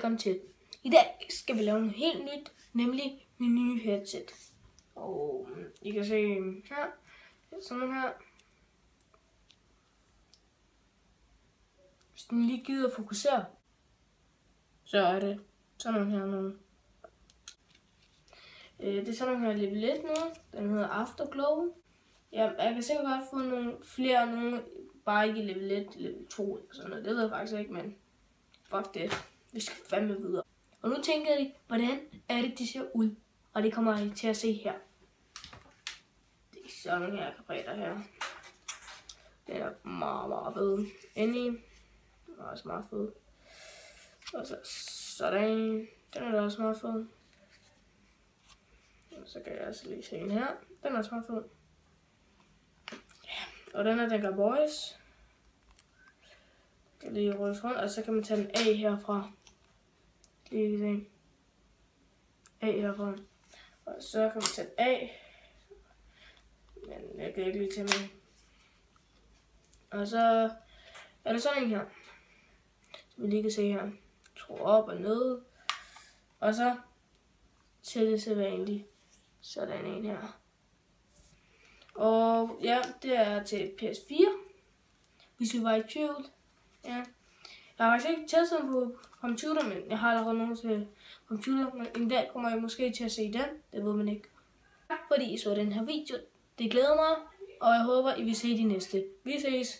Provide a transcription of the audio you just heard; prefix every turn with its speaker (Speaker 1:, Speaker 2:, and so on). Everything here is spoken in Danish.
Speaker 1: velkommen til. I dag skal vi lave noget helt nyt, nemlig min nye headset. Og I kan se her, sådan her. Hvis den lige gider at fokusere, så er det sådan her nu. Det er sådan her level 1 nu. Den hedder Afterglow. Jeg kan sikkert godt få nogle flere, bare ikke i level 1, level 2 eller sådan noget. Det ved jeg faktisk ikke, men fuck det. Vi skal fandme videre. Og nu tænker jeg, hvordan er det, de ser ud? Og det kommer I til at se her. Det er sådan her kapater her. Den er meget, meget fed. Endelig. Den er også meget fed. Og så sådan. Den er da også meget fed. Og så kan jeg også lige se den her. Den er også meget fed. Og den gør boys. Jeg kan lige rulle rundt, og så kan man tage den af herfra. Lige se. Af herfra. Og så kan man tage den af. Men jeg kan ikke lige tage med. Og så er der sådan en her. Som vi lige kan se her. Tro op og ned. Og så til det sædvanligt. Sådan en her. Og ja, det er til PS4. Hvis I var i tvivl. Ja. Jeg har faktisk ikke testet den på computer, men jeg har allerede nogen til computer. Men en dag kommer jeg måske til at se den. Det ved man ikke. Tak fordi I så den her video. Det glæder mig. Og jeg håber, I vil se de næste. Vi ses.